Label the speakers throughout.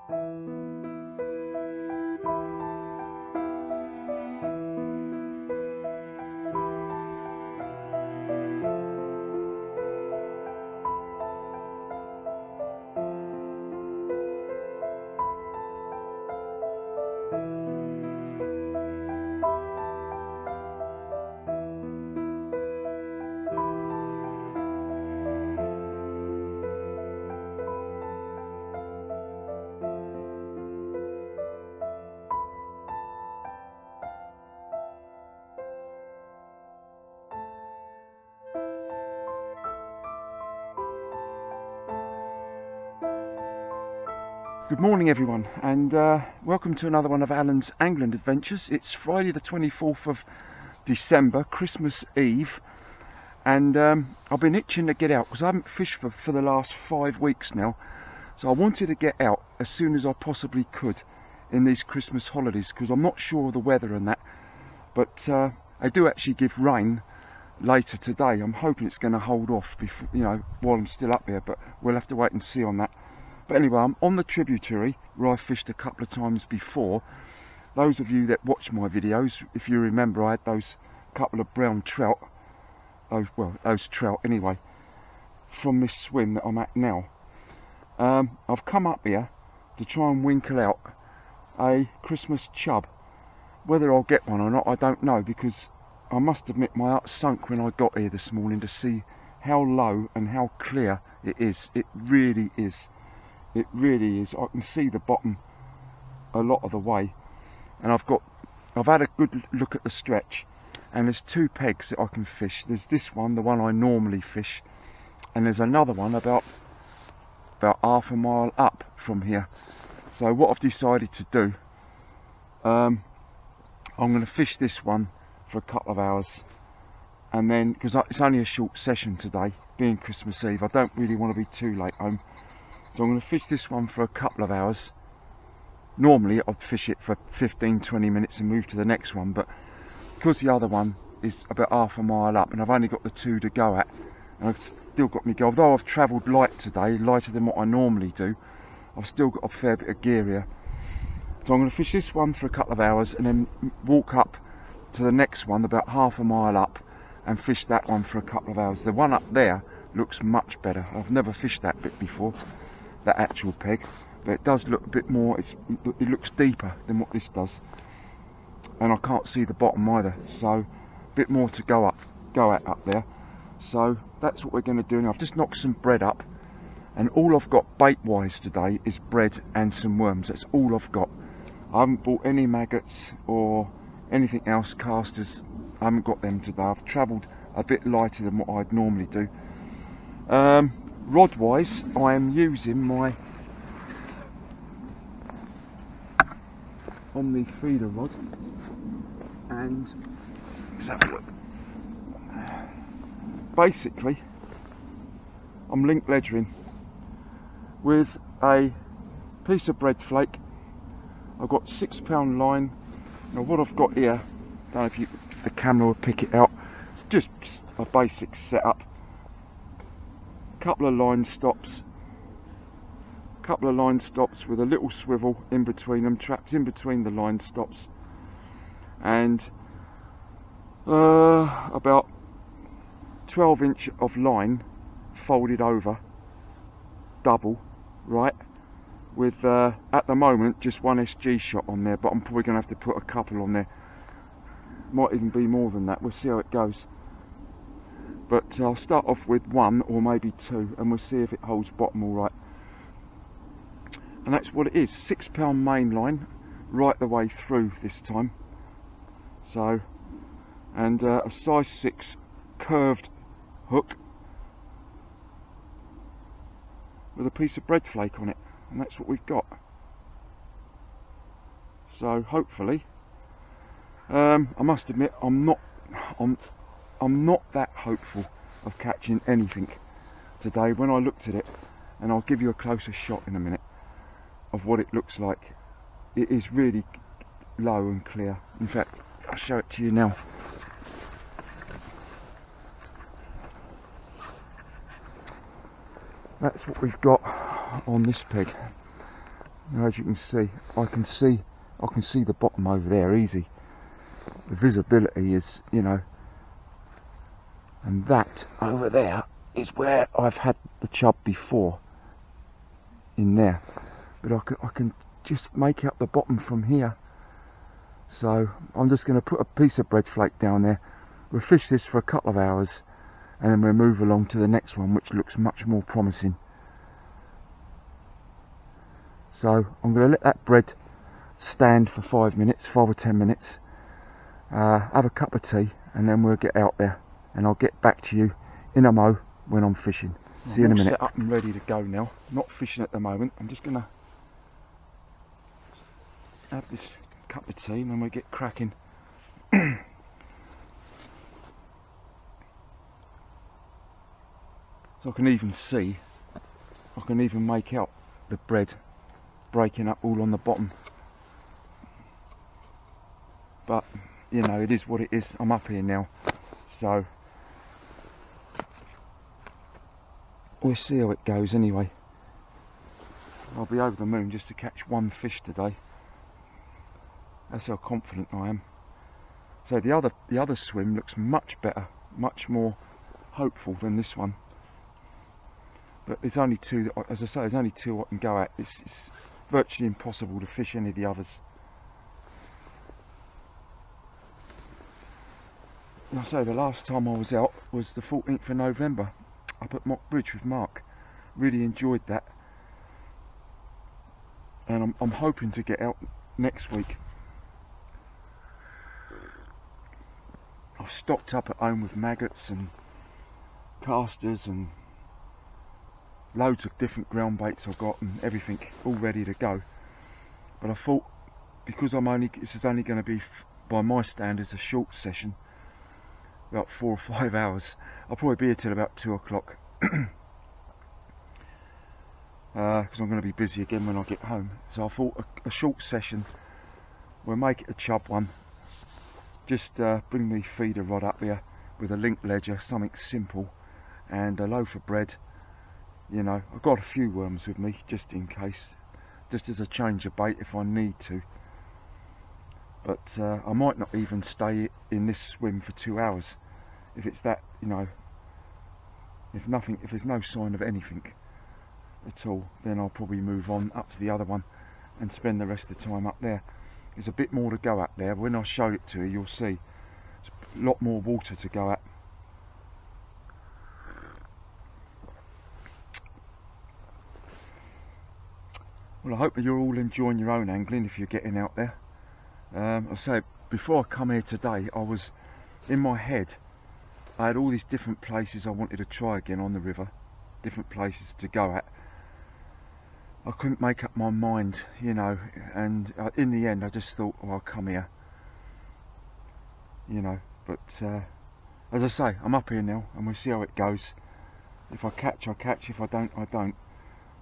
Speaker 1: Good morning everyone, and welcome to another one of Alan's Angling Adventures. It's Friday the 24th of December, Christmas Eve, and I've been itching to get out because I haven't fished for the last 5 weeks now. So I wanted to get out as soon as I possibly could in these Christmas holidays, because I'm not sure of the weather and that, but they do actually give rain later today. I'm hoping it's going to hold off before, while I'm still up here, but we'll have to wait and see on that. But anyway, I'm on the Tributary where I fished a couple of times before. Those of you that watch my videos, if you remember, I had those couple of brown trout, those trout anyway, from this swim that I'm at now. I've come up here to try and winkle out a Christmas chub. Whether I'll get one or not, I don't know, because I must admit my heart sunk when I got here this morning to see how low and how clear it is. It really is. It really is. I can see the bottom a lot of the way, and I've had a good look at the stretch, and there's 2 pegs that I can fish. There's this one, the one I normally fish, and there's another one about half a mile up from here. So what I've decided to do, I'm going to fish this one for a couple of hours, and then, because it's only a short session today, being Christmas Eve, I don't really want to be too late home. So I'm going to fish this one for a couple of hours. Normally I'd fish it for 15-20 minutes and move to the next one, but because the other one is about half a mile up and I've only got the 2 to go at, and I've still got me go, although I've travelled light today, lighter than what I normally do, I've still got a fair bit of gear here. So I'm going to fish this one for a couple of hours and then walk up to the next one about half a mile up and fish that one for a couple of hours. The one up there looks much better. I've never fished that bit before, that actual peg, but it does look a bit more, it looks deeper than what this does, and I can't see the bottom either, so a bit more to go at up there. So that's what we're going to do now. I've just knocked some bread up, and all I've got bait wise today is bread and some worms. That's all I've got. I haven't bought any maggots or anything else, casters. I haven't got them today. I've travelled a bit lighter than what I'd normally do. Rod wise, I am using my Omni feeder rod, and let's have a look. Basically I'm link ledgering with a piece of bread flake. I've got 6-pound line. Now what I've got here, I don't know if the camera will pick it out, it's just a basic setup. Couple of line stops with a little swivel in between them, traps in between the line stops, and about 12" of line folded over double, right, with at the moment just 1 SG shot on there, but I'm probably going to have to put a couple on there, might even be more than that. We'll see how it goes. But I'll start off with 1 or maybe 2, and we'll see if it holds bottom all right. And that's what it is, 6-pound main line right the way through this time. So, and a size 6 curved hook with a piece of bread flake on it, and that's what we've got. So hopefully, I must admit I'm not that hopeful of catching anything today when I looked at it, and I'll give you a closer shot in a minute of what it looks like. It is really low and clear. In fact, I'll show it to you now. That's what we've got on this peg. Now, as you can see, I can see the bottom over there easy. The visibility is, you know, and that over there is where I've had the chub before, in there, but I can just make out the bottom from here. So I'm just going to put a piece of bread flake down there. We'll fish this for a couple of hours and then we'll move along to the next one, which looks much more promising. So I'm going to let that bread stand for 5 minutes, 5 or 10 minutes, have a cup of tea, and then we'll get out there and I'll get back to you in a mo when I'm fishing. See you in a minute. Set up and ready to go now. Not fishing at the moment. I'm just going to have this cup of tea and then we'll get cracking. So I can even see, I can even make out the bread breaking up all on the bottom. But, you know, it is what it is. I'm up here now, so we'll see how it goes anyway. I'll be over the moon just to catch one fish today. That's how confident I am. So the other swim looks much better, much more hopeful than this one. But there's only two, as I say, there's only two I can go at. It's virtually impossible to fish any of the others. And I say the last time I was out was the 14th of November up at Mock Bridge with Mark. Really enjoyed that. And I'm hoping to get out next week. I've stocked up at home with maggots and casters and loads of different ground baits I've got and everything all ready to go. But I thought, because this is only going to be, by my standards, a short session, about 4 or 5 hours. I'll probably be here till about 2 o'clock. Because I'm going to be busy again when I get home. So I thought a short session, we'll make it a chub one. Just bring the feeder rod up here with a link ledger, something simple, and a loaf of bread. You know, I've got a few worms with me just in case, just as a change of bait if I need to. But I might not even stay in this swim for 2 hours if it's that, you know, if there's no sign of anything at all, then I'll probably move on up to the other one and spend the rest of the time up there. There's a bit more to go up there. When I show it to you, you'll see there's a lot more water to go at. Well, I hope that you're all enjoying your own angling if you're getting out there. I say, before I come here today, I was in my head, I had all these different places I wanted to try again on the river, different places to go at. I couldn't make up my mind, you know, and in the end I just thought, oh, I'll come here, you know. But as I say, I'm up here now and we'll see how it goes. If I catch, I catch. If I don't, I don't.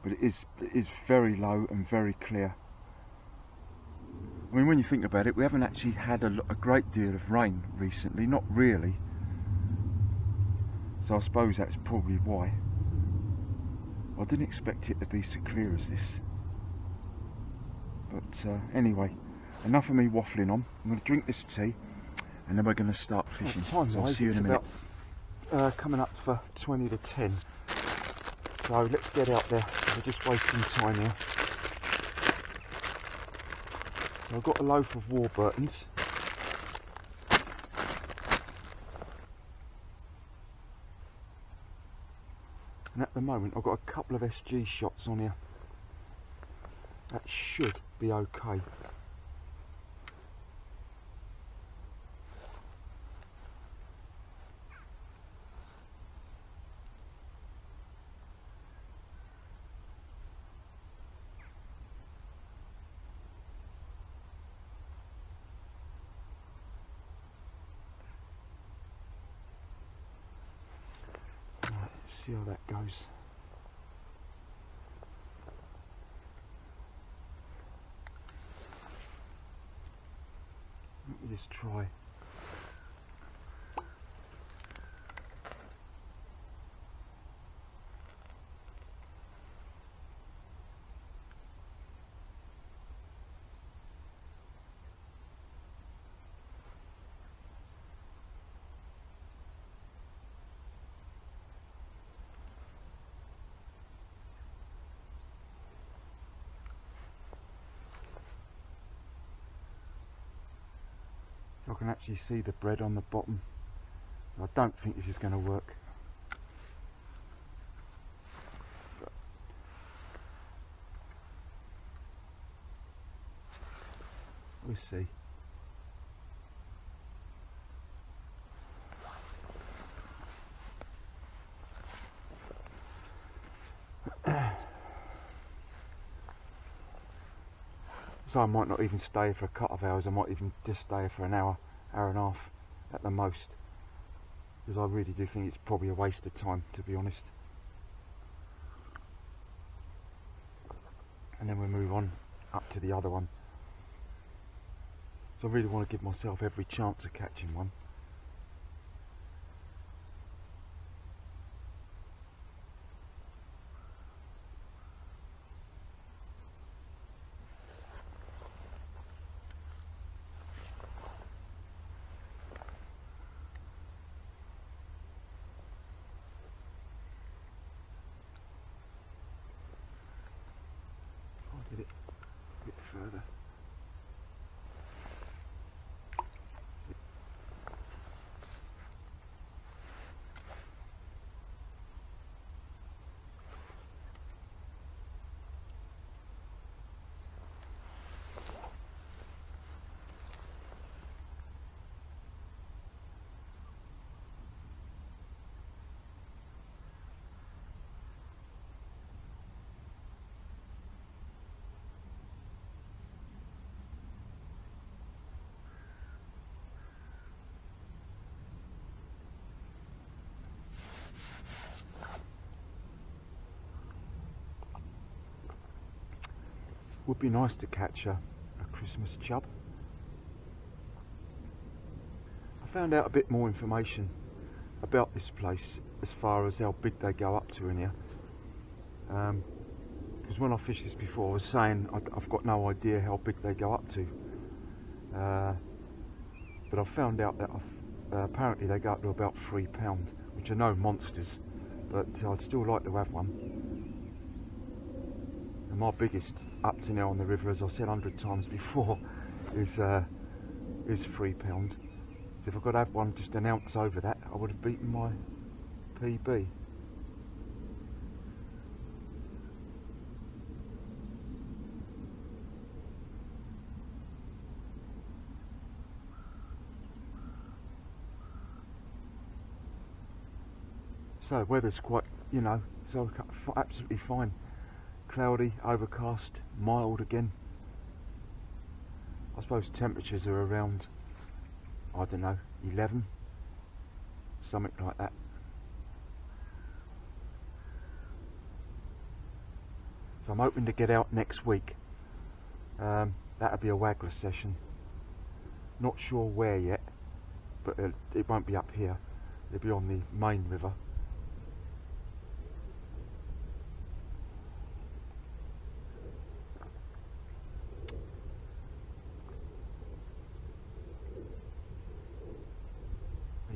Speaker 1: But it is very low and very clear. I mean, when you think about it, we haven't actually had a great deal of rain recently, not really. So I suppose that's probably why. I didn't expect it to be so clear as this. But anyway, enough of me waffling on. I'm going to drink this tea and then we're going to start fishing. So I'll see you in a minute. Coming up for 20 to 10. So let's get out there. We're just wasting time now. So I've got a loaf of Warburtons. And at the moment I've got a couple of SG shots on here. That should be okay. See how that goes. Let me just try. can actually see the bread on the bottom. I don't think this is going to work. We'll see. So I might not even stay for a couple of hours, I might even just stay for an hour, hour and a half at the most. Because I really do think it's probably a waste of time, to be honest. And then we'll move on up to the other one. So I really want to give myself every chance of catching one. I'll get it a bit further. Would be nice to catch a Christmas chub. I found out a bit more information about this place as far as how big they go up to in here. Because when I fished this before, I was saying I've got no idea how big they go up to. But I found out that apparently they go up to about £3, which are no monsters, but I'd still like to have one. And my biggest up to now on the river, as I've said 100 times before, is £3. So if I could have one just an ounce over that, I would have beaten my PB. So weather's quite, you know, so absolutely fine. Cloudy, overcast, mild again. I suppose temperatures are around, I don't know, 11, something like that. So I'm hoping to get out next week. That'll be a waggler session. Not sure where yet, but it won't be up here. It'll be on the main river.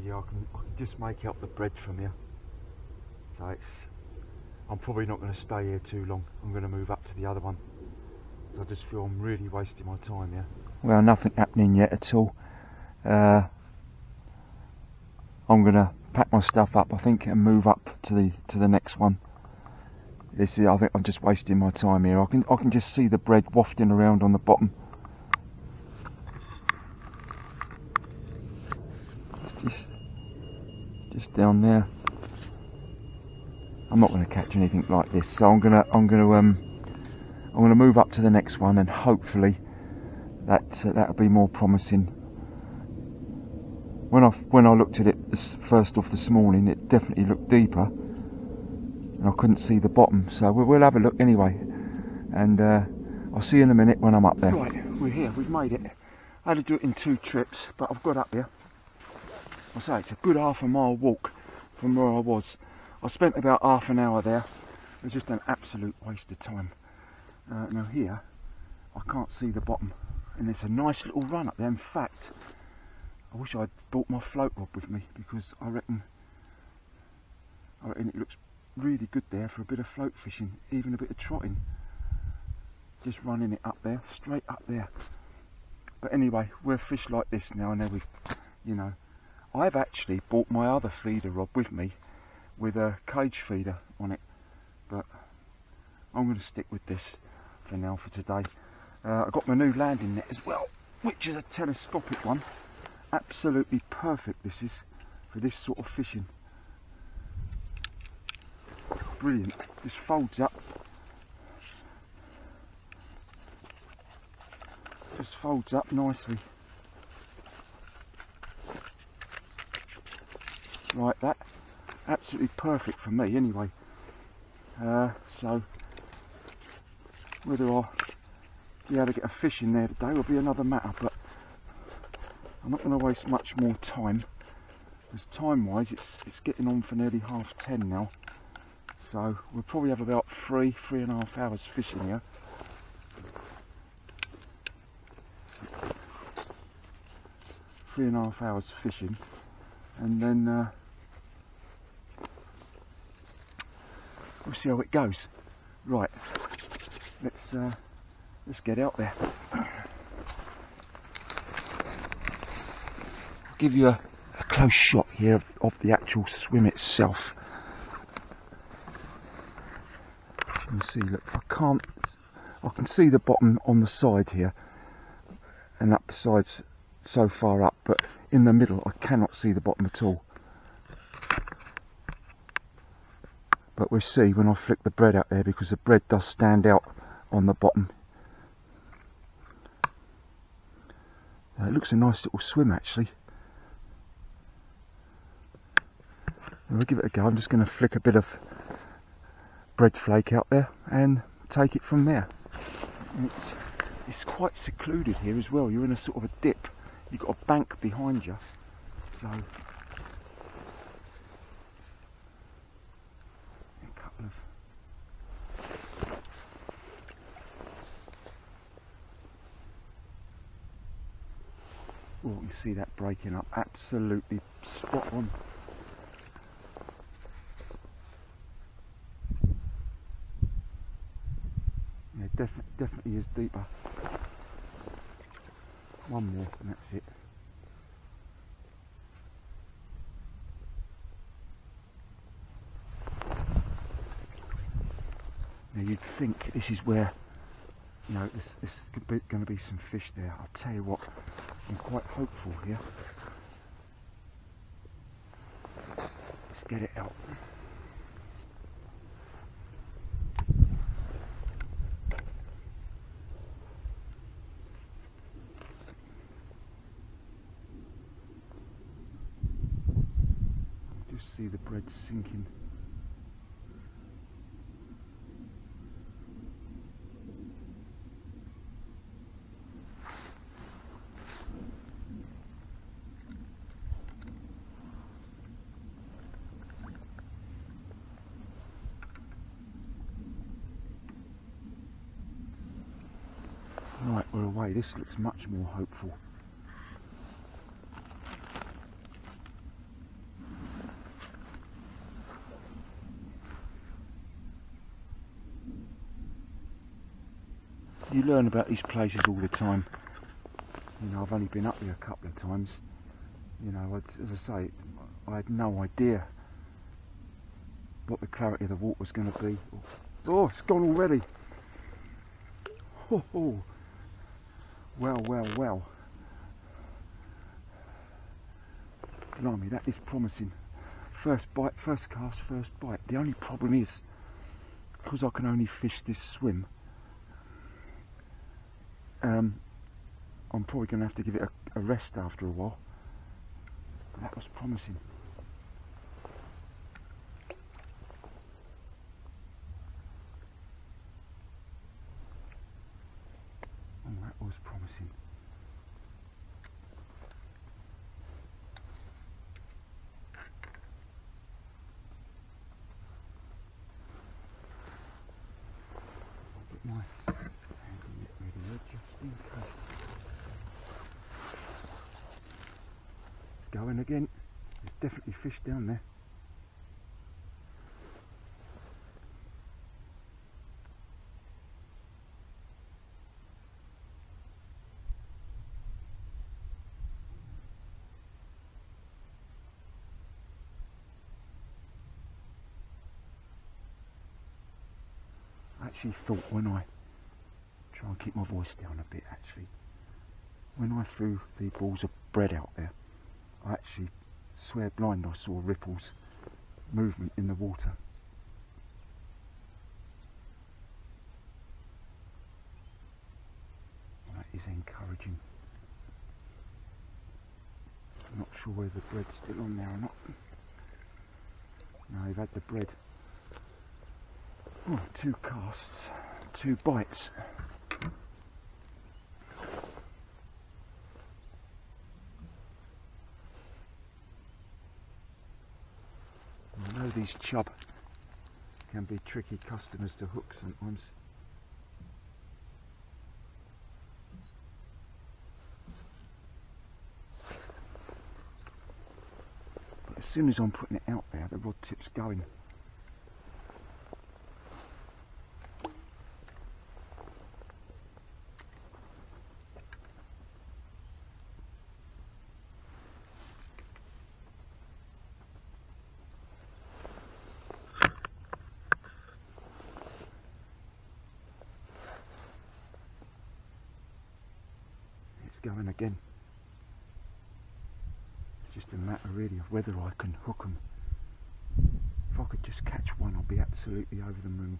Speaker 1: Yeah, I can just make out the bread from here. So I'm probably not going to stay here too long. I'm going to move up to the other one. So I just feel I'm really wasting my time here. Well, nothing happening yet at all. I'm going to pack my stuff up, I think, and move up to the next one. I think I'm just wasting my time here. I can just see the bread wafting around on the bottom. Just down there. I'm not going to catch anything like this, so I'm gonna move up to the next one, and hopefully that'll be more promising. When I looked at it first off this morning, it definitely looked deeper, and I couldn't see the bottom. So we'll have a look anyway, and I'll see you in a minute when I'm up there. Right, we're here. We've made it. I had to do it in 2 trips, but I've got up here. I say it's a good half a mile walk from where I was. I spent about half an hour there. It was just an absolute waste of time. Now here, I can't see the bottom, and there's a nice little run up there. In fact, I wish I'd brought my float rod with me, because I reckon it looks really good there for a bit of float fishing, even a bit of trotting. Just running it up there, straight up there. But anyway, we're fish like this now, and then we've, you know, I've actually bought my other feeder rod with me with a cage feeder on it, but I'm going to stick with this for now for today. I got my new landing net as well, which is a telescopic one. Absolutely perfect this is for this sort of fishing. Brilliant, just folds up. Just folds up nicely. Like that. Absolutely perfect for me anyway. So whether I'll be able to get a fish in there today will be another matter, but I'm not going to waste much more time, because time wise it's getting on for nearly 10:30 now, so we'll probably have about 3.5 hours fishing here. 3.5 hours fishing, and then we'll see how it goes. Right, let's get out there. I'll give you a close shot here of the actual swim itself. You can see, look, I can see the bottom on the side here, and up the sides so far up, but in the middle I cannot see the bottom at all. But we'll see when I flick the bread out there, because the bread does stand out on the bottom. It looks a nice little swim actually. We'll give it a go. I'm just going to flick a bit of bread flake out there and take it from there. And it's quite secluded here as well. You're in a sort of a dip. You've got a bank behind you, so a couple of you see that breaking up, absolutely spot on. Yeah, definitely is deeper. One more and that's it. Now you'd think this is where, you know, this is going to be some fish there. I'll tell you what, I'm quite hopeful here. Let's get it out. Just see the bread sinking. Right, we're away. This looks much more hopeful. You learn about these places all the time. You know, I've only been up here a couple of times. You know, as I say, I had no idea what the clarity of the water was going to be. Oh, it's gone already. Oh. Well. Blimey, that is promising. First bite, first cast, first bite. The only problem is, because I can only fish this swim, I'm probably going to have to give it a rest after a while. That was promising. Oh, that was promising. I'll get my handy net ready there just in case. It's going again. There's definitely fish down there. actually thought when I try and keep my voice down a bit, actually, when I threw the balls of bread out there, I actually swear blind I saw ripples, movement in the water. That is encouraging. I'm not sure whether the bread's still on there or not. No, they've had the bread. Oh, 2 casts, 2 bites. I know these chub can be tricky customers to hook sometimes. But as soon as I'm putting it out there, the rod tip's going. Going again. It's just a matter really of whether I can hook them. If I could just catch one, I'll be absolutely over the moon.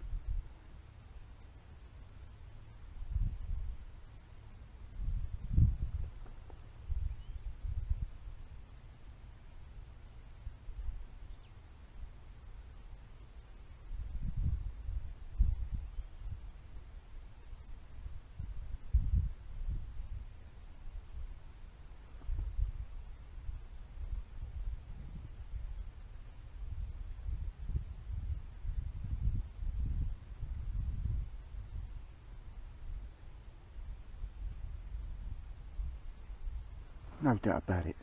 Speaker 1: No doubt about it.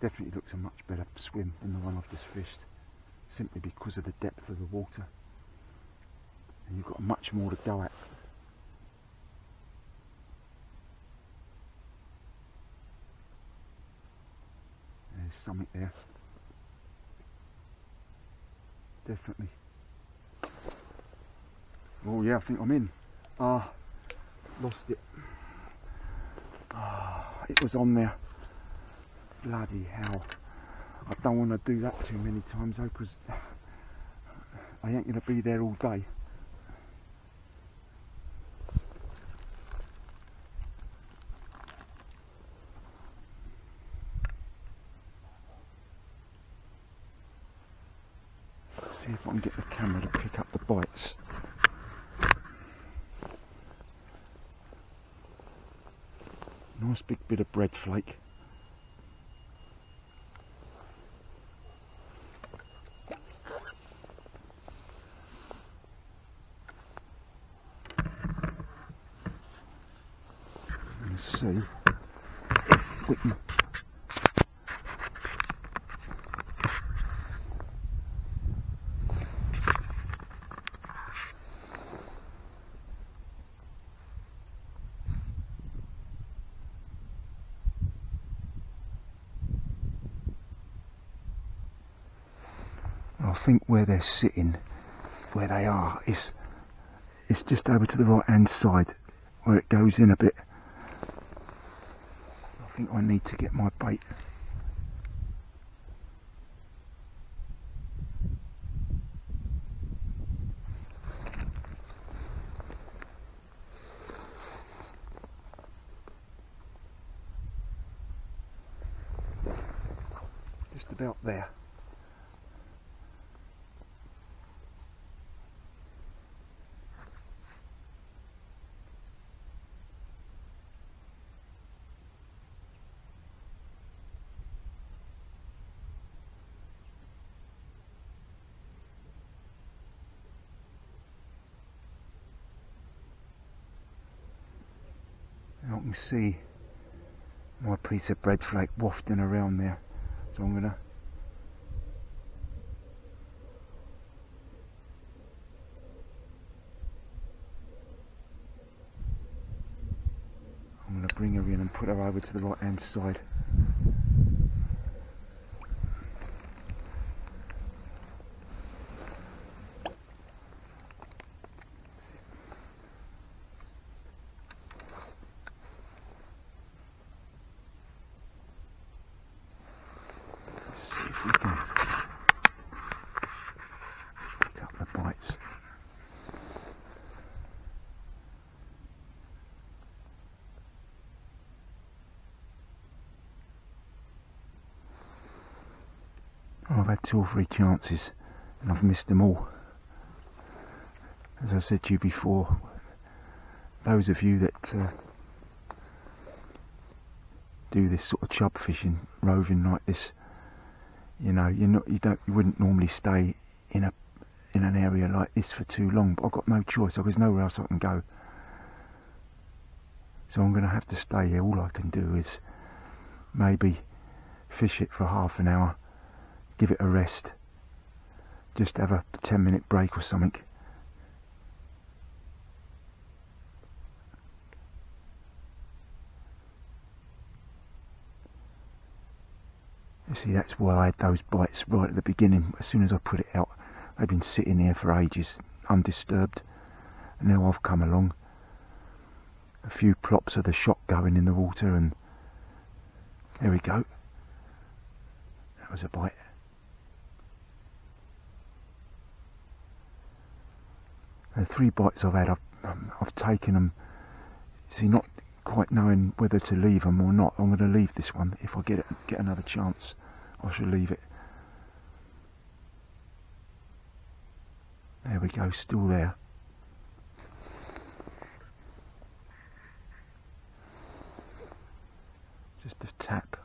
Speaker 1: Definitely looks a much better swim than the one I've just fished, simply because of the depth of the water. And you've got much more to go at. There's something there. Definitely. Oh yeah, I think I'm in. Ah, lost it. Ah, it was on there. Bloody hell. I don't want to do that too many times though, because I ain't going to be there all day. See if I can get the camera to pick up the bites. Nice big bit of bread flake. Let's see if we can. I think where they're sitting, where they are, is it's just over to the right hand side where it goes in a bit. I think I need to get my bait. Just about there. I can see my piece of bread flake wafting around there, so I'm gonna bring her in and put her over to the right hand side. had 2 or 3 chances and I've missed them all. As I said to you before, those of you that do this sort of chub fishing, roving like this, you know, you wouldn't normally stay in an area like this for too long, but I've got no choice. There's nowhere else I can go, so I'm going to have to stay here. All I can do is maybe fish it for half an hour, give it a rest, just have a 10-minute break or something. You see, that's why I had those bites right at the beginning. As soon as I put it out, they've been sitting here for ages, undisturbed. And now I've come along, a few plops of the shot going in the water, and there we go. That was a bite. The 3 bites I've had, I've taken them, see, not quite knowing whether to leave them or not. I'm going to leave this one. If I get another chance, I shall leave it. There we go, still there. Just a tap.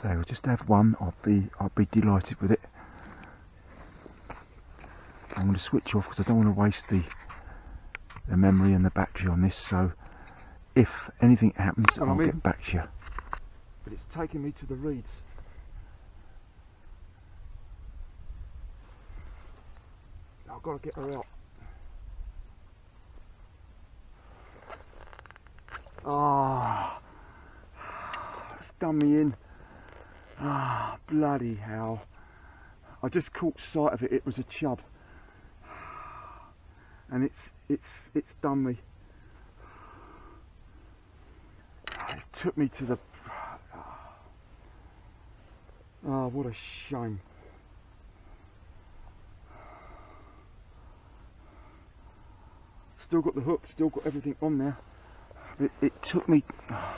Speaker 1: So we'll just have one. I'll be delighted with it. I'm going to switch off because I don't want to waste the memory and the battery on this. So if anything happens, I'll get back to you. But it's taking me to the reeds. I've got to get her out. Ah, it's done me in. Ah, bloody hell. I just caught sight of it. It was a chub. And it's done me. It took me to the... Oh, what a shame. Still got the hook, still got everything on there. It took me... Oh,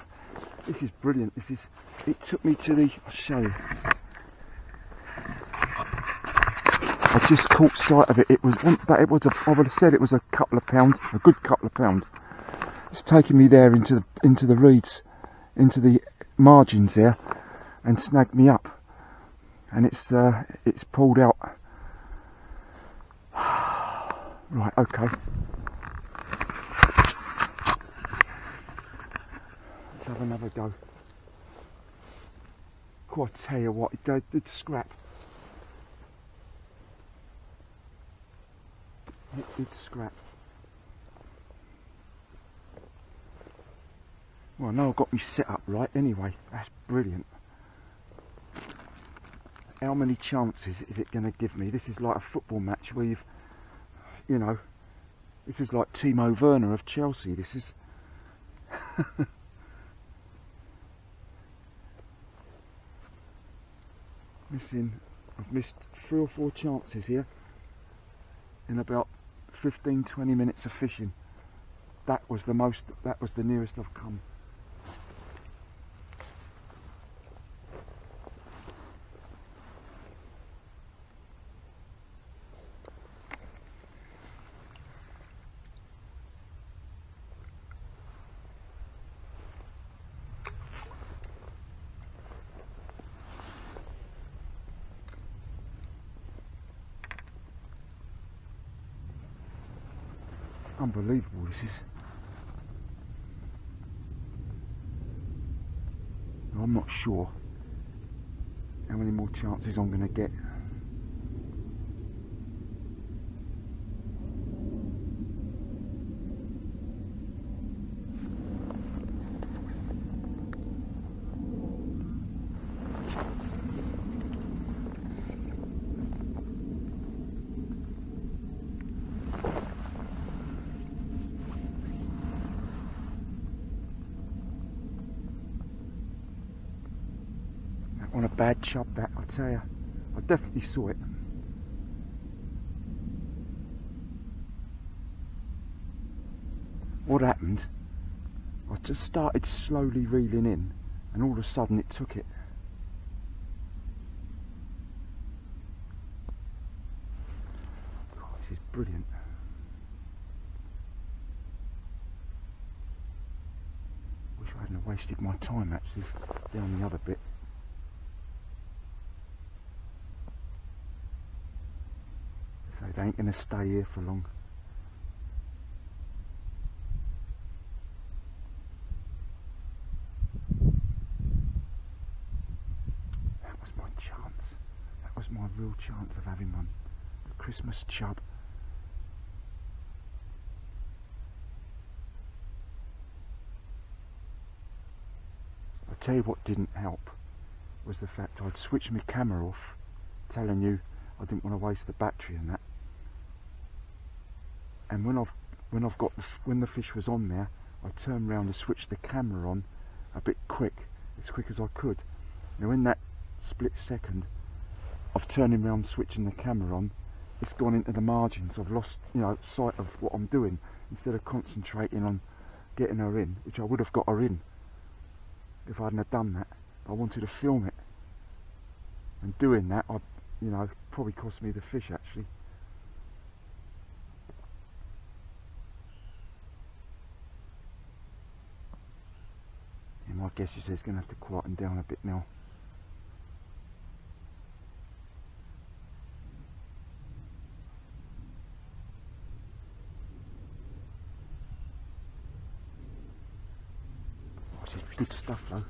Speaker 1: this is brilliant. It took me to the... I'll show you. I just caught sight of it. It was, but it was I would have said it was a couple of pounds, a good couple of pounds. It's taken me there into the reeds, into the margins there, and snagged me up. And it's pulled out. Right, okay. Let's have another go. Oh, I tell you what, it did scrap. It did scrap. Well, I know I've got me set up right anyway. That's brilliant. How many chances is it going to give me? This is like a football match where you've, you know, this is like Timo Werner of Chelsea. This is... I've missed 3 or 4 chances here in about 15-20 minutes of fishing. That was the nearest I've come. Unbelievable, this is. I'm not sure how many more chances I'm going to get. bad chub that, I tell you. I definitely saw it. What happened, I just started slowly reeling in and all of a sudden it took it. Oh, this is brilliant. Wish I hadn't wasted my time actually down the other bit. So they ain't going to stay here for long. That was my chance. That was my real chance of having one. The Christmas chub. I'll tell you what didn't help was the fact I'd switched my camera off, telling you I didn't want to waste the battery and that. And when the fish was on there, I turned round and switched the camera on a bit as quick as I could. Now in that split second of turning round, switching the camera on, it's gone into the margins. I've lost, sight of what I'm doing instead of concentrating on getting her in, which I would have got her in if I hadn't have done that. I wanted to film it, and doing that, probably cost me the fish actually. My guess is it's going to have to quieten down a bit now. Oh, this is good stuff though.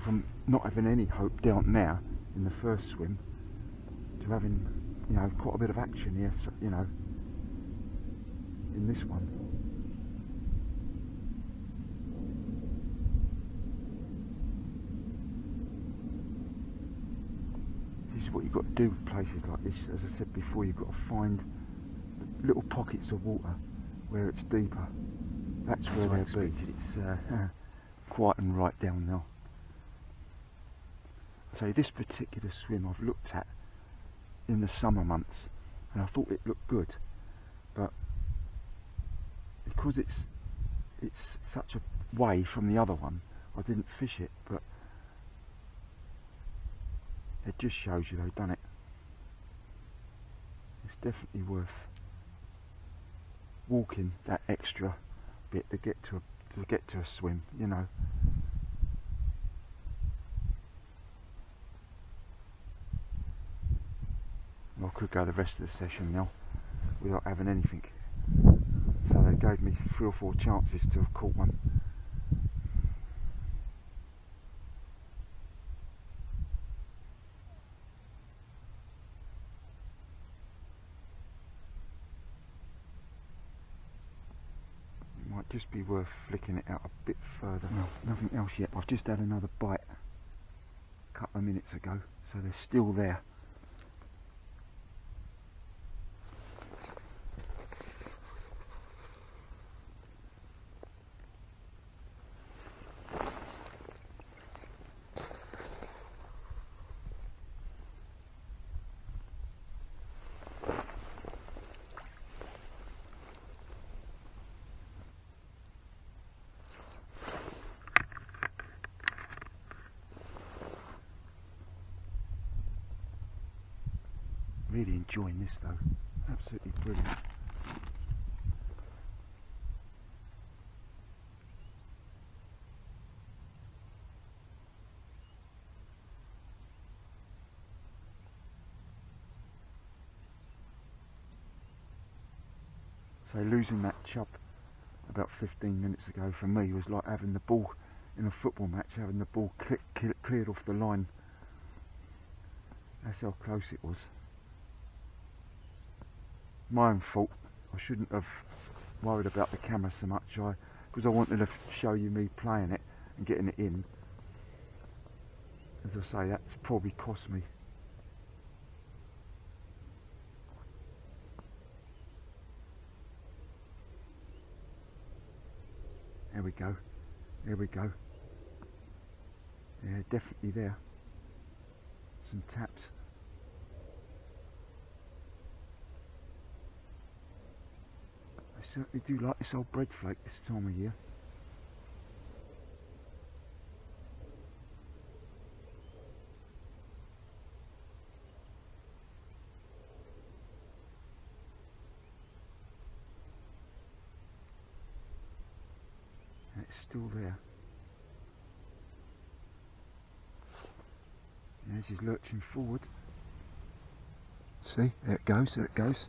Speaker 1: From not having any hope down there in the first swim to having, quite a bit of action here, so, in this one. This is what you've got to do with places like this. As I said before, you've got to find little pockets of water where it's deeper. That's where they'll be. It's quiet and right down now. So this particular swim I've looked at in the summer months, and I thought it looked good, but because it's such a way from the other one, I didn't fish it. But it just shows you they've done it. It's definitely worth walking that extra bit to get to a swim, I could go the rest of the session now without having anything. So they gave me 3 or 4 chances to have caught one. It might just be worth flicking it out a bit further. No, nothing else yet. I've just had another bite a couple of minutes ago, so they're still there. Really enjoying this though, absolutely brilliant. So losing that chub about 15 minutes ago for me was like having the ball in a football match, having the ball cleared off the line. That's how close it was. My own fault. I shouldn't have worried about the camera so much, because I wanted to show you me playing it and getting it in. As I say, that's probably cost me. There we go. There we go. they're definitely there. Some taps. I certainly do like this old bread flake this time of year. And it's still there. As he's lurching forward. See, there it goes, there it goes.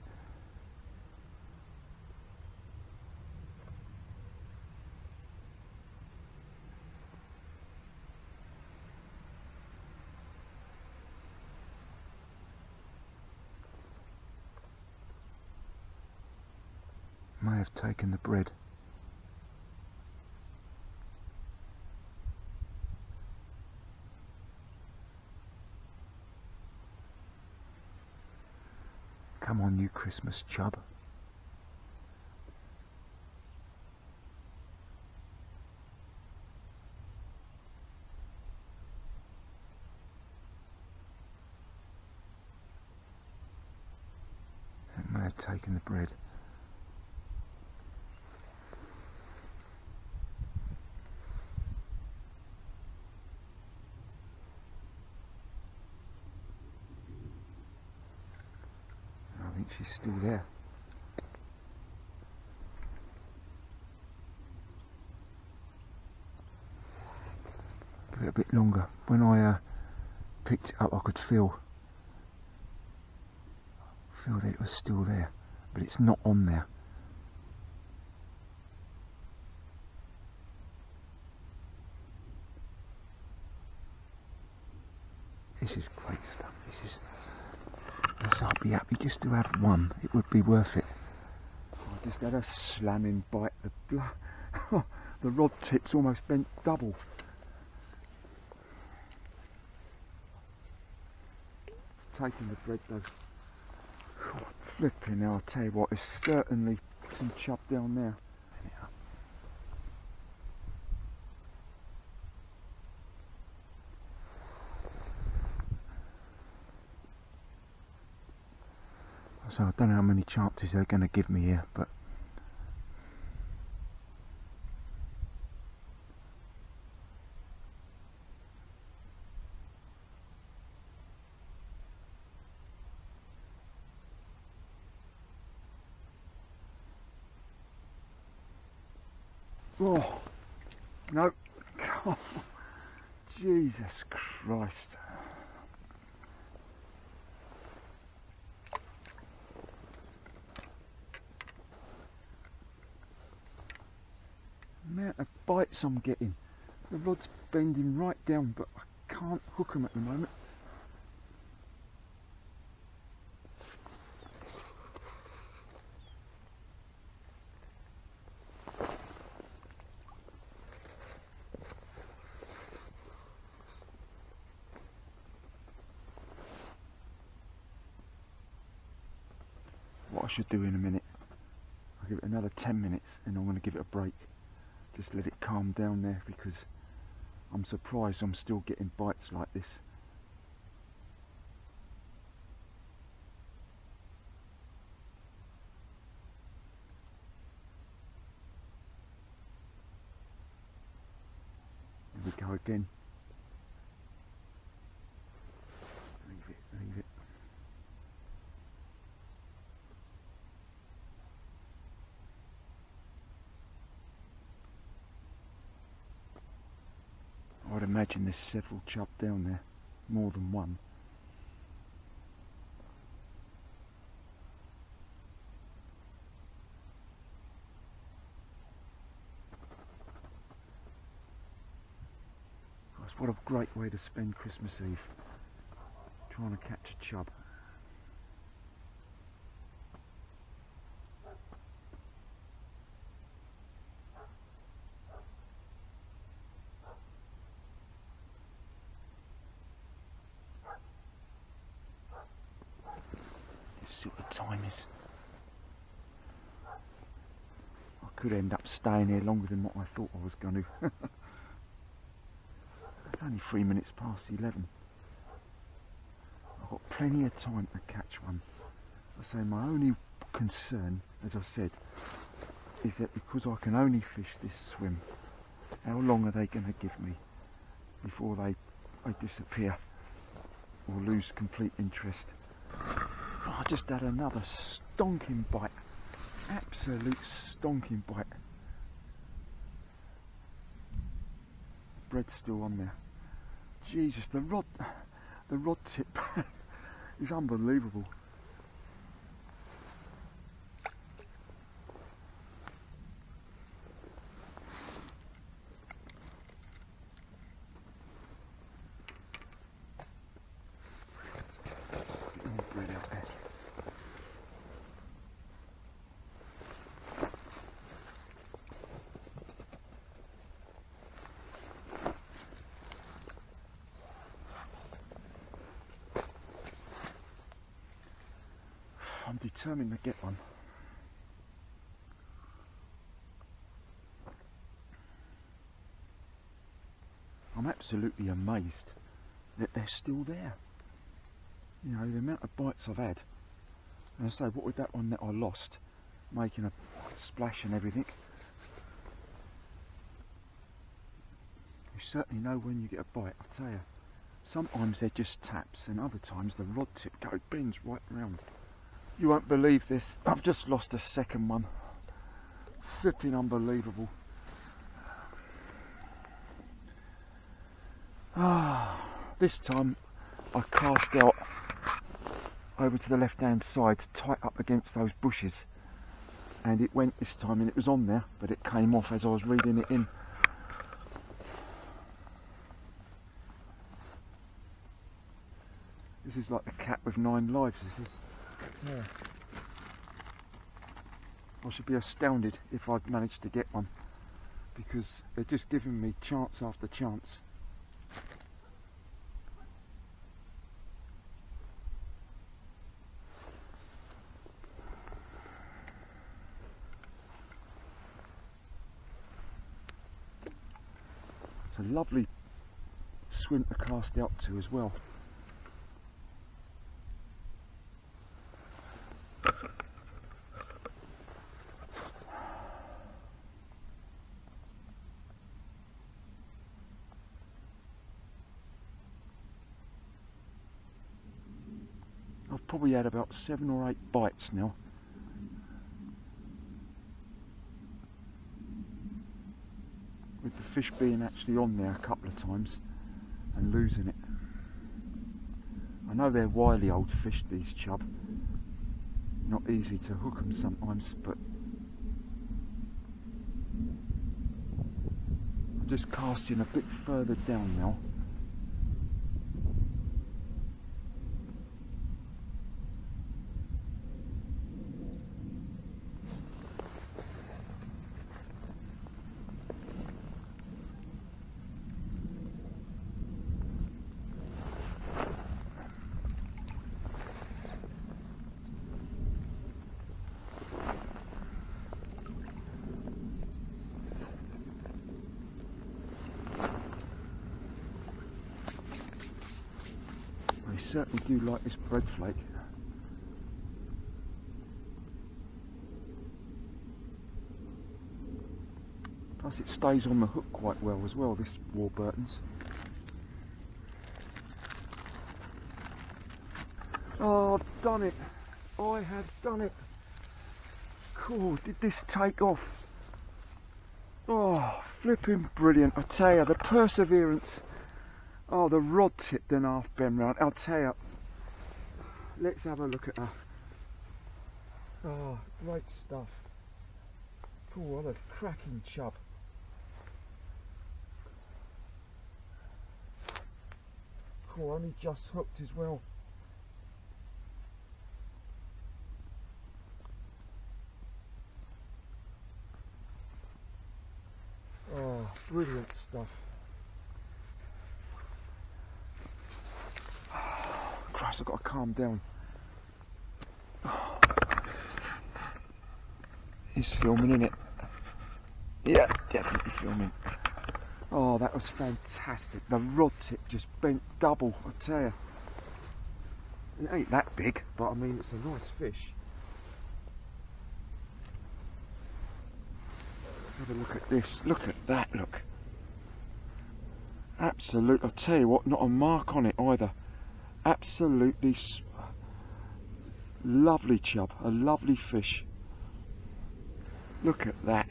Speaker 1: May have taken the bread. Come on, you Christmas chub. It may have taken the bread. I think she's still there. Give it a bit longer. When I picked it up, I could feel that it was still there, but it's not on there. This is great stuff. This is. I'd be happy just to have one. It would be worth it. I just had a slamming bite. The rod tip's almost bent double. It's taking the bread though. Flipping hell, I'll tell you what, there's certainly some chub down there. So I don't know how many chances they're going to give me here, but oh no, oh, Jesus Christ. The amount of bites I'm getting. The rod's bending right down, but I can't hook them at the moment. What I should do in a minute, I'll give it another 10 minutes and I'm going to give it a break. Just let it calm down there, because I'm surprised I'm still getting bites like this. Here we go again. Leave it, leave it. I'd imagine there's several chub down there, more than one. Gosh, what a great way to spend Christmas Eve, trying to catch a chub. See what the time is. I could end up staying here longer than what I thought I was going to. It's only 3 minutes past 11. I've got plenty of time to catch one. I say my only concern, as I said, is that because I can only fish this swim, how long are they going to give me before they disappear or lose complete interest? I just had another stonking bite, absolute stonking bite. Bread's still on there. Jesus, the rod tip is unbelievable. Get more bread out there. I'm determined to get one. I'm absolutely amazed that they're still there. You know, the amount of bites I've had. And I say, what with that one that I lost, making a splash and everything. You certainly know when you get a bite, I tell you. Sometimes they're just taps, and other times the rod tip bends right round. You won't believe this, I've just lost a second one. Flipping unbelievable. This time I cast out over to the left hand side, tight up against those bushes, and it went this time, and it was on there, but it came off as I was reeling it in. This is like the cat with 9 lives, this is. Yeah. I should be astounded if I'd managed to get one, because they're just giving me chance after chance. It's a lovely swim to cast out to as well. I've probably had about 7 or 8 bites now. With the fish being actually on there a couple of times and losing it. I know they're wily old fish, these chub. Not easy to hook them sometimes, but I'm just casting a bit further down now. They certainly do like this bread flake. Plus it stays on the hook quite well as well, this Warburton's. Oh, I've done it. I have done it. Cool, did this take off? Oh, flipping brilliant. I tell you, the perseverance. Oh, the rod tip done half bend round. I'll tell you. Let's have a look at her. Oh, great stuff. Cool, what a cracking chub. Cool, only just hooked as well. Oh, brilliant stuff. Christ, I've got to calm down. He's filming, innit? Yeah, definitely filming. Oh, that was fantastic. The rod tip just bent double, I tell you. It ain't that big, but I mean it's a nice fish. Have a look at this. Look at that, look. Absolute, I tell you what, not a mark on it either. Absolutely lovely chub, a lovely fish. Look at that.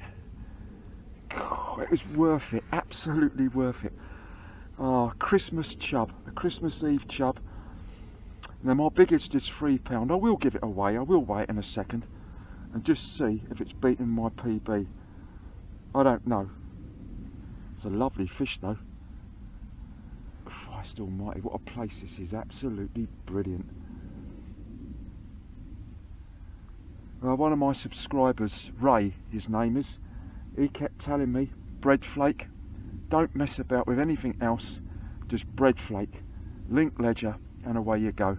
Speaker 1: God, it was worth it, absolutely worth it. Oh, Christmas chub, a Christmas Eve chub. Now my biggest is £3. I will give it away, I will weigh it in a second and just see if it's beaten my PB. I don't know. It's a lovely fish though. Christ almighty, what a place this is, absolutely brilliant. One of my subscribers, Ray, his name is, he kept telling me, bread flake, don't mess about with anything else, just bread flake, link ledger, and away you go.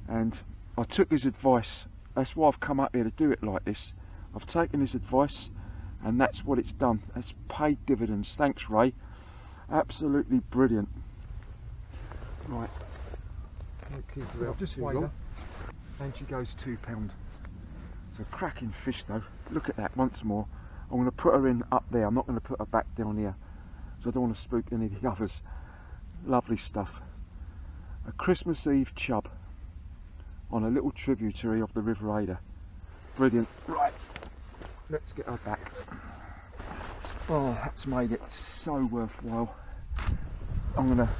Speaker 1: And I took his advice. That's why I've come up here to do it like this. I've taken his advice and that's what it's done. It's paid dividends. Thanks, Ray. Absolutely brilliant. Right, I'll keep her out, just weigh her, and she goes £2. It's a cracking fish though. Look at that once more. I'm going to put her in up there. I'm not going to put her back down here, so I don't want to spook any of the others. Lovely stuff. A Christmas Eve chub on a little tributary of the River Adur. Brilliant. Right, let's get her back. Oh, that's made it so worthwhile. I'm gonna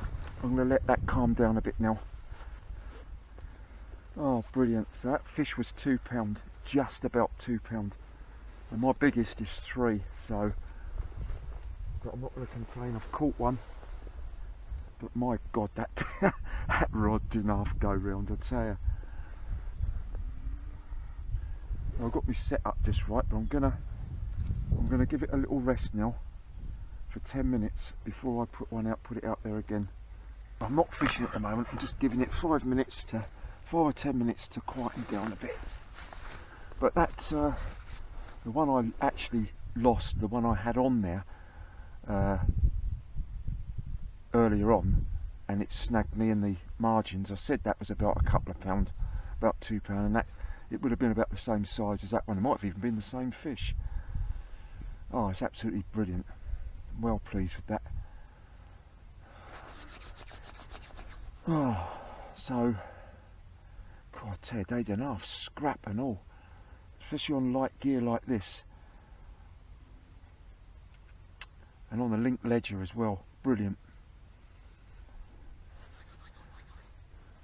Speaker 1: let that calm down a bit now. Oh, brilliant. So that fish was £2, just about £2. And my biggest is 3, so but I'm not going to complain. I've caught one, but my God, that that rod didn't half go round, I tell you. I've got my set up just right, but I'm gonna give it a little rest now for 10 minutes before I put one out, put it out there again. I'm not fishing at the moment. I'm just giving it 5 or 10 minutes to quieten down a bit. But that's the one I actually lost, the one I had on there earlier on, and it snagged me in the margins. I said that was about a couple of pounds, about £2, and that it would have been about the same size as that one. It might have even been the same fish. Oh, it's absolutely brilliant. I'm well pleased with that. Oh, so God, I tell you, they done half scrap and all, especially on light gear like this, and on the link ledger as well. Brilliant.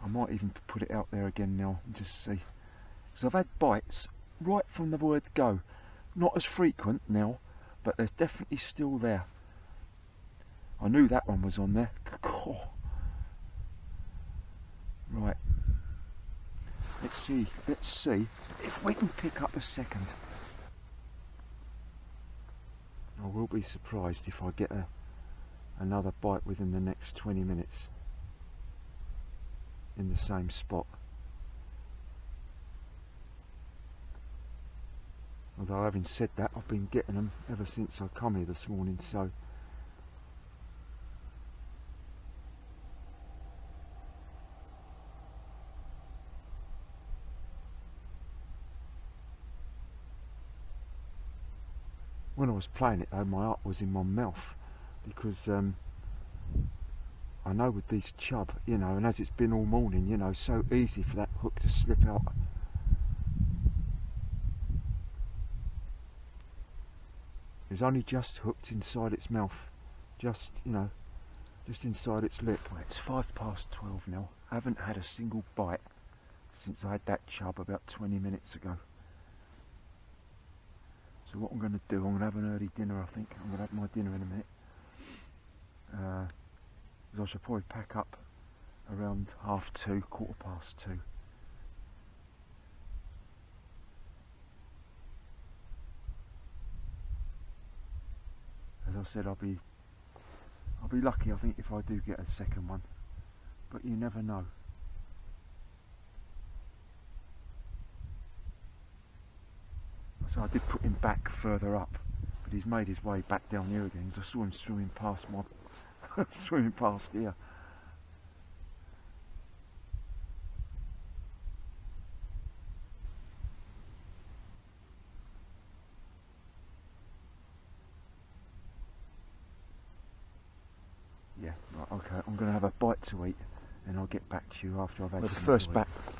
Speaker 1: I might even put it out there again now and just see, because I've had bites right from the word go. Not as frequent now, but they're definitely still there. I knew that one was on there. Oh. Right, let's see if we can pick up a second. I will be surprised if I get another bite within the next 20 minutes in the same spot. Although having said that, I've been getting them ever since I come here this morning, so when I was playing it though, my heart was in my mouth, because I know with these chub, you know, and as it's been all morning, you know, so easy for that hook to slip out. It was only just hooked inside its mouth, just, you know, just inside its lip. Well, it's 12:05 now. I haven't had a single bite since I had that chub about 20 minutes ago. So what I'm going to do, I'm going to have an early dinner, I think. I'm going to have my dinner in a minute. Because I should probably pack up around 2:30, 2:15. As I said, I'll be lucky, I think, if I do get a second one. But you never know. So I did put him back further up, but he's made his way back down here again because I saw him swimming past my swimming past here. Yeah, right, okay, I'm going to have a bite to eat and I'll get back to you after I've had some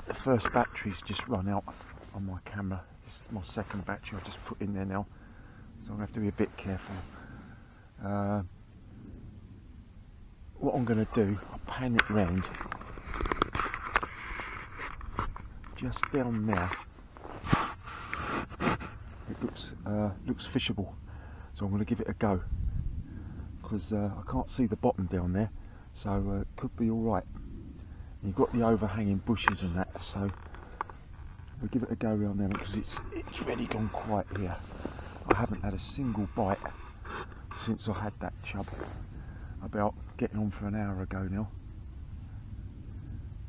Speaker 1: the first battery's just run out on my camera. This is my second battery I've just put in there now, so I'm going to have to be a bit careful. What I'm going to do, I'll pan it round just down there. It looks fishable, so I'm going to give it a go because I can't see the bottom down there, so it could be alright. You've got the overhanging bushes and that, so we'll give it a go around there because it's really gone quiet here. I haven't had a single bite since I had that chub about getting on for an hour ago now,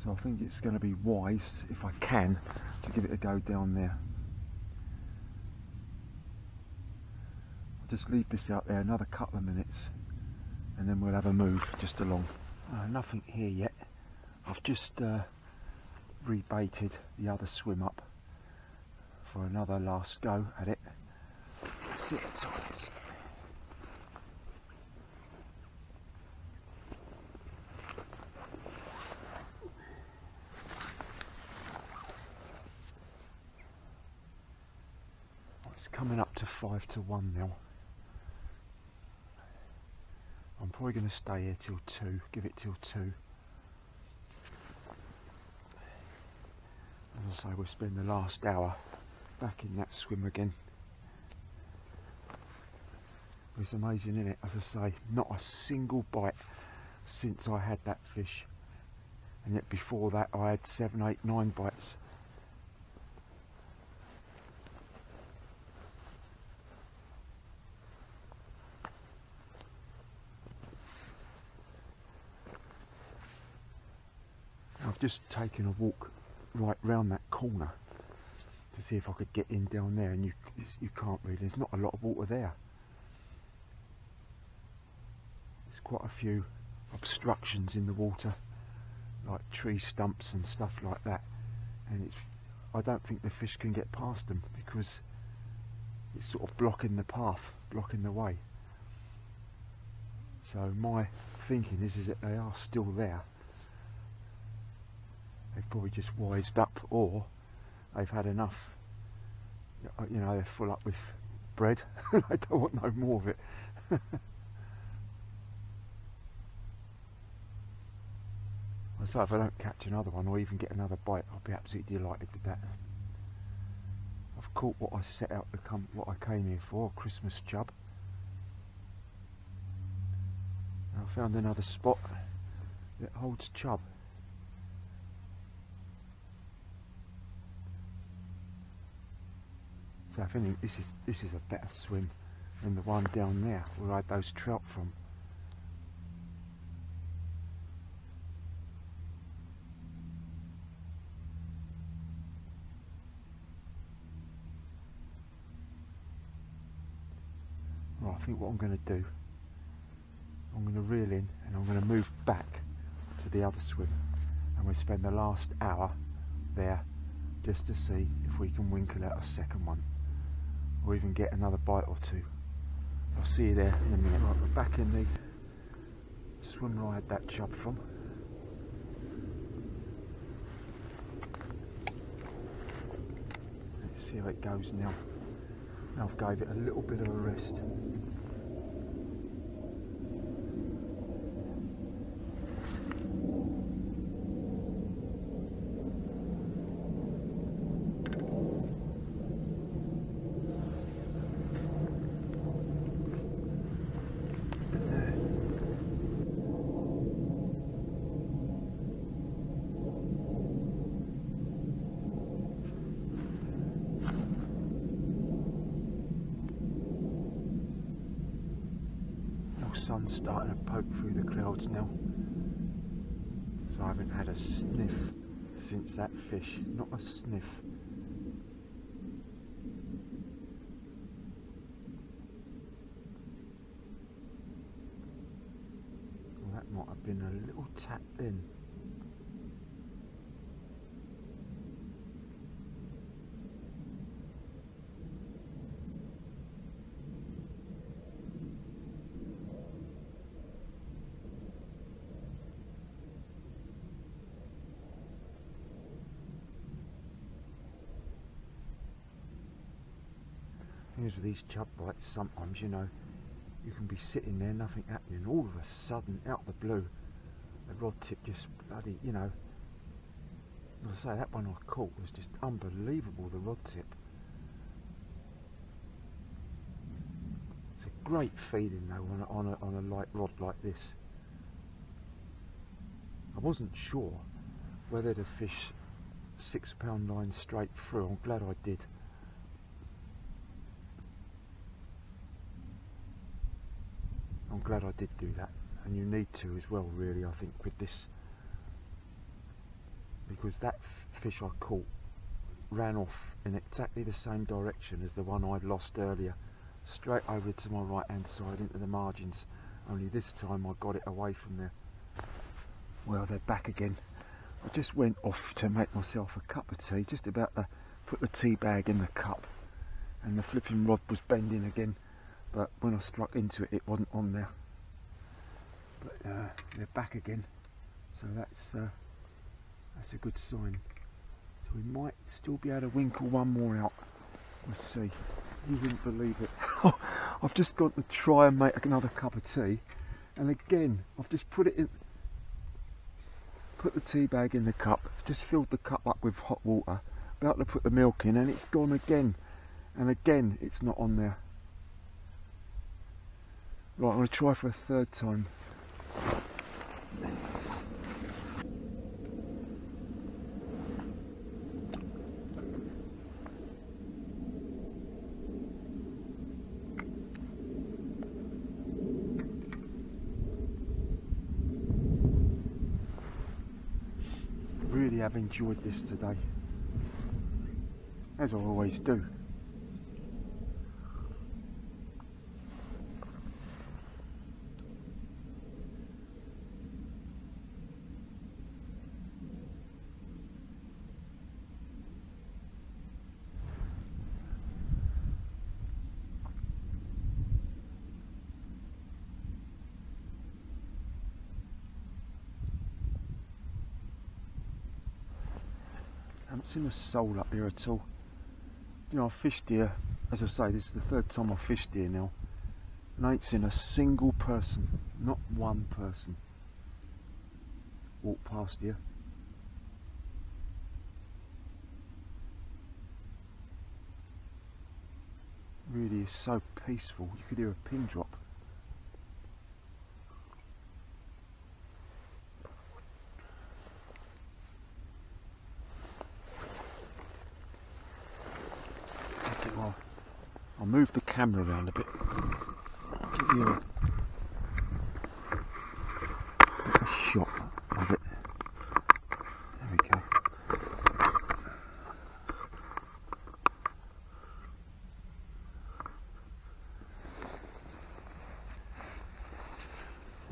Speaker 1: so I think it's going to be wise, if I can, to give it a go down there. I'll just leave this out there another couple of minutes and then we'll have a move just along. Nothing here yet. I've just rebaited the other swim up for another last go at it. See what size. It's coming up to 5 to 1 now. I'm probably going to stay here till 2, give it till 2. As I say, we'll spend the last hour back in that swim again. It's amazing, isn't it? As I say, not a single bite since I had that fish, and yet before that I had 7, 8, 9 bites. I've just taken a walk right round that corner to see if I could get in down there, and you can't really, there's not a lot of water there. There's quite a few obstructions in the water, like tree stumps and stuff like that, and I don't think the fish can get past them because it's sort of blocking the path, blocking the way. So my thinking is that they are still there. They've probably just wised up, or they've had enough. You know, they're full up with bread. They don't want no more of it. So if I don't catch another one or even get another bite, I'll be absolutely delighted with that. I've caught what I set out to come, what I came here for, a Christmas chub. And I found another spot that holds chub. So I think this is a better swim than the one down there where I had those trout from. Right, I think what I'm going to do, I'm going to reel in and I'm going to move back to the other swim, and we'll spend the last hour there just to see if we can winkle out a second one, or even get another bite or two. I'll see you there in a minute. Right, we're back in the swim where I had that chub from. Let's see how it goes now. Now I've gave it a little bit of a rest. Sun's starting to poke through the clouds now, so I haven't had a sniff since that fish, not a sniff. been a little tap then. Here's with these chub bites, sometimes, you know, you can be sitting there, nothing happening, all of a sudden, out of the blue, the rod tip just bloody, you know, as I say, that one I caught was just unbelievable, the rod tip. It's a great feeding though on a light rod like this. I wasn't sure whether to fish 6 pound line straight through. I'm glad I did. I'm glad I did do that, and you need to as well, really, I think, with this, because that fish I caught ran off in exactly the same direction as the one I'd lost earlier, straight over to my right hand side into the margins, only this time I got it away from there. Well, they're back again. I just went off to make myself a cup of tea, just about to put the tea bag in the cup, and the flipping rod was bending again. But when I struck into it, it wasn't on there. But they're back again, so that's a good sign. So we might still be able to winkle one more out. Let's see. You wouldn't believe it. I've just got to try and make another cup of tea, and again I've just put it in. Put the tea bag in the cup. Just filled the cup up with hot water. About to put the milk in, and it's gone again. And again, it's not on there. Right, I'm going to try for a third time. Really have enjoyed this today, as I always do. I haven't seen a soul up here at all. You know, I've fished here, as I say, this is the third time I've fished here now, and I ain't seen a single person, not one person, walk past here. Really is so peaceful, you could hear a pin drop. I'll move the camera around a bit. Give you a shot of it. There we go.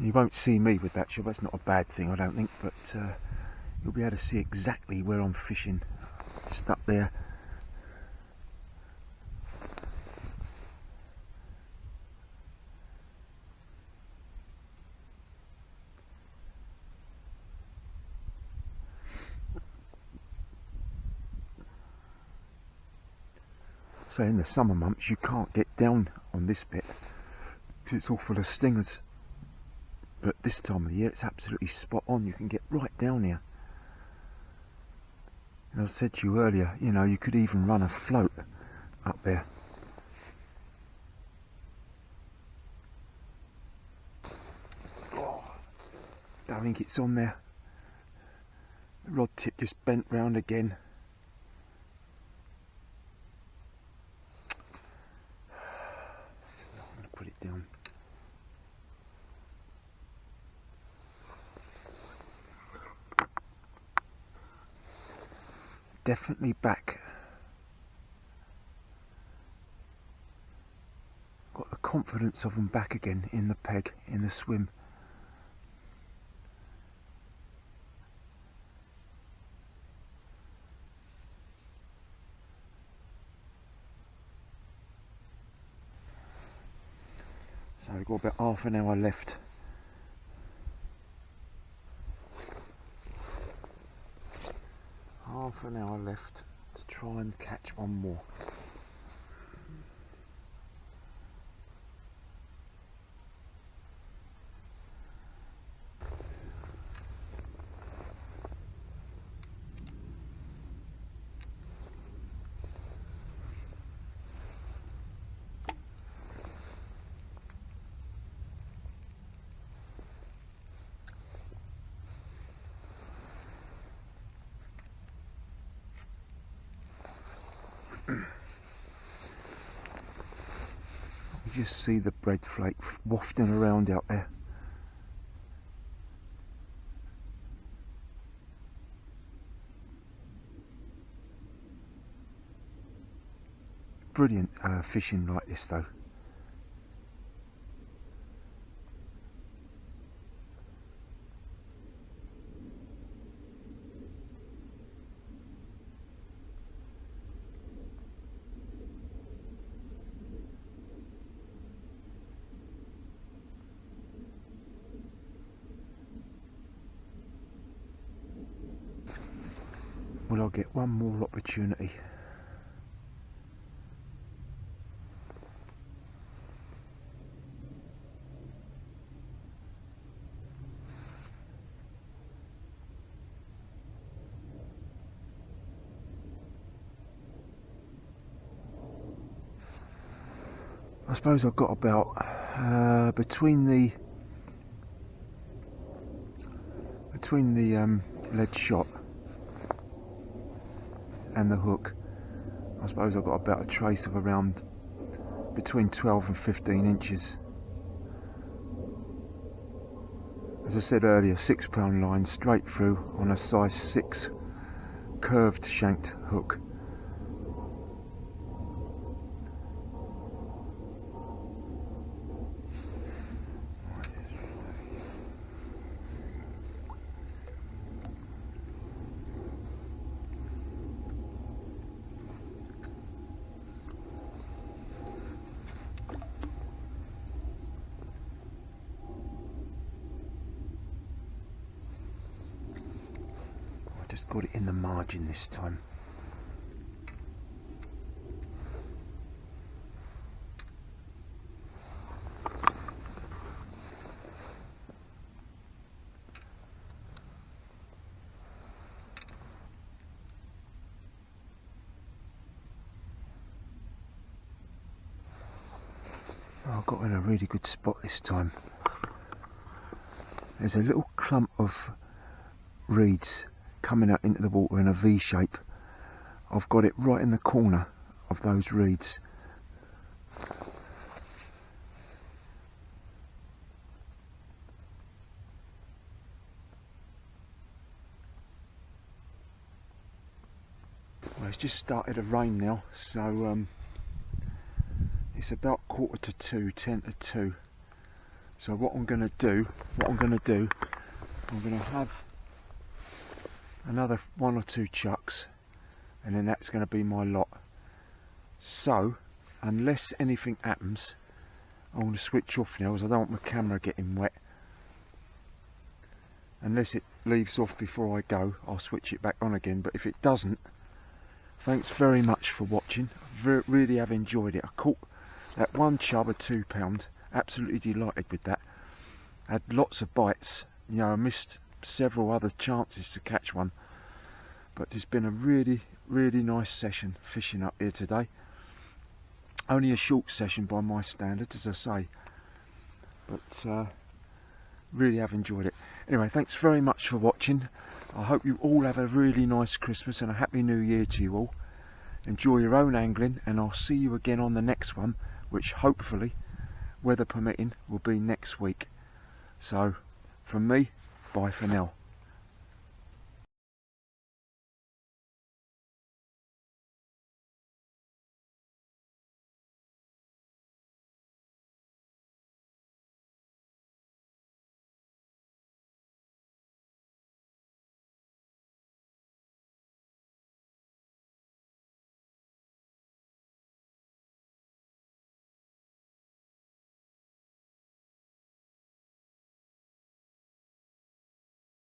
Speaker 1: You won't see me with that shot. That's not a bad thing, I don't think, but you'll be able to see exactly where I'm fishing. Just up there. So in the summer months you can't get down on this bit because it's all full of stingers, but this time of the year it's absolutely spot on. You can get right down here, and I said to you earlier, you know, you could even run a float up there. Oh, don't think it's on there. The rod tip just bent round again. Put it down. Definitely back. Got the confidence of them back again in the peg, in the swim. So we've got about half an hour left. Half an hour left to try and catch one more. You just see the bread flake wafting around out there. Brilliant fishing like this though. Will I get one more opportunity? I suppose I've got about between the lead shot and the hook, I suppose I've got about a trace of around between 12 and 15 inches. As I said earlier, £6 line straight through on a size 6 curved shanked hook. Just got it in the margin this time. Oh, I got in a really good spot this time. There's a little clump of reeds coming out into the water in a V shape. I've got it right in the corner of those reeds. Well, it's just started to rain now, so it's about 1:45, 10 to 2. So what I'm going to do, I'm going to have another 1 or 2 chucks, and then that's going to be my lot. So unless anything happens, I'm going to switch off now, as I don't want my camera getting wet. Unless it leaves off before I go, I'll switch it back on again. But if it doesn't, thanks very much for watching. Really have enjoyed it. I caught that one chub of £2, absolutely delighted with that. Had lots of bites, you know, I missed several other chances to catch one, but it's been a really nice session fishing up here today. Only a short session by my standards, as I say, but really have enjoyed it. Anyway, thanks very much for watching. I hope you all have a really nice Christmas and a happy new year to you all. Enjoy your own angling, and I'll see you again on the next one, which hopefully, weather permitting, will be next week. So from me, bye for now.